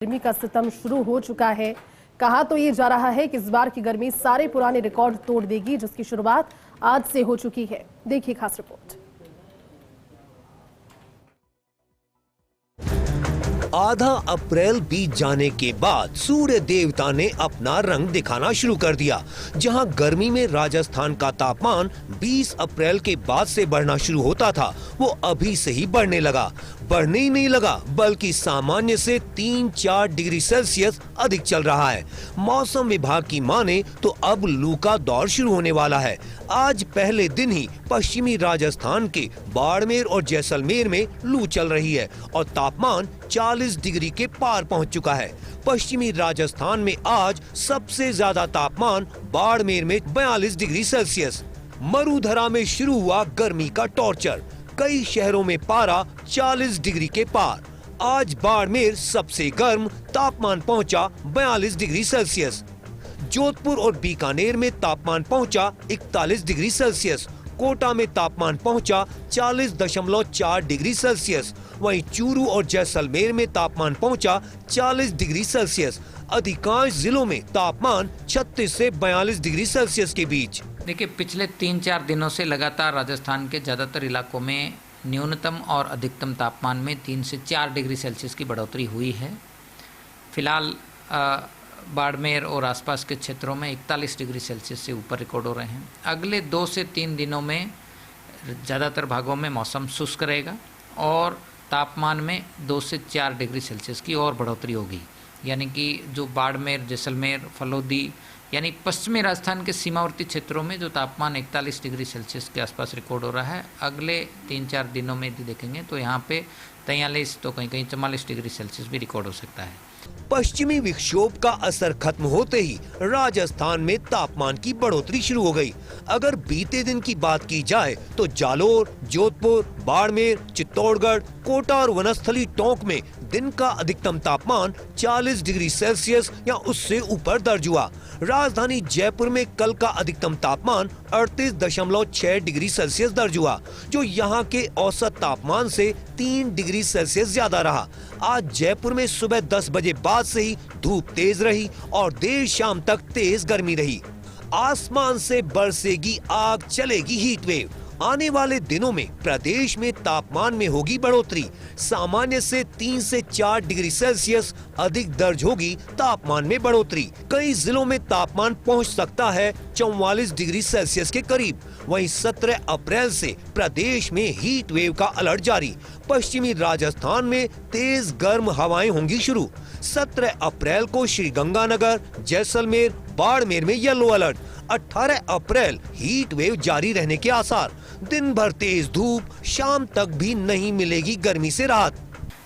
गर्मी का सितम शुरू हो चुका है। कहा तो ये जा रहा है कि इस बार की गर्मी सारे पुराने रिकॉर्ड तोड़ देगी, जिसकी शुरुआत आज से हो चुकी है। देखिए खास रिपोर्ट। आधा अप्रैल बीत जाने के बाद सूर्य देवता ने अपना रंग दिखाना शुरू कर दिया। जहां गर्मी में राजस्थान का तापमान 20 अप्रैल के बाद से बढ़ना शुरू होता था, वो अभी से ही बढ़ने लगा। बढ़ने ही नहीं लगा बल्कि सामान्य से 3-4 डिग्री सेल्सियस अधिक चल रहा है। मौसम विभाग की माने तो अब लू का दौर शुरू होने वाला है। आज पहले दिन ही पश्चिमी राजस्थान के बाड़मेर और जैसलमेर में लू चल रही है और तापमान 40 डिग्री के पार पहुंच चुका है। पश्चिमी राजस्थान में आज सबसे ज्यादा तापमान बाड़मेर में 42 डिग्री सेल्सियस। मरुधरा में शुरू हुआ गर्मी का टॉर्चर। कई शहरों में पारा 40 डिग्री के पार। आज बाड़मेर सबसे गर्म तापमान पहुंचा 42 डिग्री सेल्सियस। जोधपुर और बीकानेर में तापमान पहुंचा 41 डिग्री सेल्सियस। कोटा में तापमान पहुंचा 40.4 डिग्री सेल्सियस। वहीं चूरू और जैसलमेर में तापमान पहुंचा 40 डिग्री सेल्सियस। अधिकांश जिलों में तापमान 36 से 42 डिग्री सेल्सियस के बीच। देखिए, पिछले 3-4 दिनों से लगातार राजस्थान के ज़्यादातर इलाकों में न्यूनतम और अधिकतम तापमान में 3 से 4 डिग्री सेल्सियस की बढ़ोतरी हुई है। फिलहाल बाड़मेर और आसपास के क्षेत्रों में 41 डिग्री सेल्सियस से ऊपर रिकॉर्ड हो रहे हैं। अगले 2 से 3 दिनों में ज़्यादातर भागों में मौसम शुष्क रहेगा और तापमान में 2 से 4 डिग्री सेल्सियस की और बढ़ोतरी होगी। यानी कि जो बाड़मेर, जैसलमेर, फलोदी यानी पश्चिमी राजस्थान के सीमावर्ती क्षेत्रों में जो तापमान 41 डिग्री सेल्सियस के आसपास रिकॉर्ड हो रहा है, अगले 3-4 दिनों में यदि देखेंगे तो यहाँ पे 43 तो कहीं कहीं 44 डिग्री सेल्सियस भी रिकॉर्ड हो सकता है। पश्चिमी विक्षोभ का असर खत्म होते ही राजस्थान में तापमान की बढ़ोतरी शुरू हो गई। अगर बीते दिन की बात की जाए तो जालोर, जोधपुर, बाड़मेर, चित्तौड़गढ़, कोटा और वनस्थली टोंक में दिन का अधिकतम तापमान 40 डिग्री सेल्सियस या उससे ऊपर दर्ज हुआ। राजधानी जयपुर में कल का अधिकतम तापमान 38.6 डिग्री सेल्सियस दर्ज हुआ, जो यहाँ के औसत तापमान से 3 डिग्री सेल्सियस ज्यादा रहा। आज जयपुर में सुबह 10 बजे बाद से ही धूप तेज रही और देर शाम तक तेज गर्मी रही। आसमान से बरसेगी आग, चलेगी हीट वेव। आने वाले दिनों में प्रदेश में तापमान में होगी बढ़ोतरी। सामान्य से 3 से 4 डिग्री सेल्सियस अधिक दर्ज होगी तापमान में बढ़ोतरी। कई जिलों में तापमान पहुंच सकता है 44 डिग्री सेल्सियस के करीब। वहीं 17 अप्रैल से प्रदेश में हीट वेव का अलर्ट जारी। पश्चिमी राजस्थान में तेज गर्म हवाएं होंगी शुरू। 17 अप्रैल को श्रीगंगानगर, जैसलमेर, बाड़मेर में येलो अलर्ट। 18 अप्रैल हीट वेव जारी रहने के आसार। दिन भर तेज धूप, शाम तक भी नहीं मिलेगी गर्मी से राहत।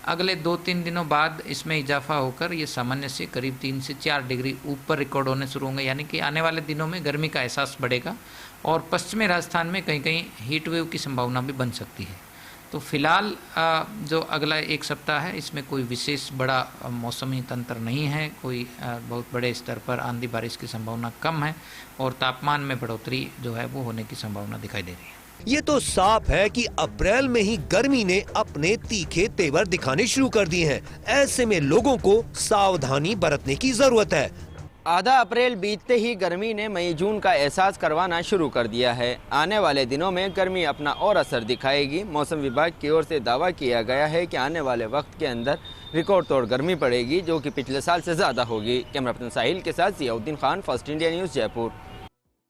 अगले 2-3 दिनों बाद इसमें इजाफा होकर ये सामान्य से करीब 3 से 4 डिग्री ऊपर रिकॉर्ड होने शुरू होंगे। यानी कि आने वाले दिनों में गर्मी का एहसास बढ़ेगा और पश्चिमी राजस्थान में कहीं कहीं हीट वेव की संभावना भी बन सकती है। तो फिलहाल जो अगला 1 सप्ताह है, इसमें कोई विशेष बड़ा मौसमी तंत्र नहीं है। कोई बहुत बड़े स्तर पर आंधी बारिश की संभावना कम है और तापमान में बढ़ोतरी जो है वो होने की संभावना दिखाई दे रही है। ये तो साफ है कि अप्रैल में ही गर्मी ने अपने तीखे तेवर दिखाने शुरू कर दिए हैं। ऐसे में लोगों को सावधानी बरतने की जरूरत है। आधा अप्रैल बीतते ही गर्मी ने मई जून का एहसास करवाना शुरू कर दिया है। आने वाले दिनों में गर्मी अपना और असर दिखाएगी। मौसम विभाग की ओर से दावा किया गया है कि आने वाले वक्त के अंदर रिकॉर्ड तोड़ गर्मी पड़ेगी, जो कि पिछले साल से ज़्यादा होगी। कैमरा पर्सन साहिल के साथ Ziauddin Khan, first India news, Jaipur.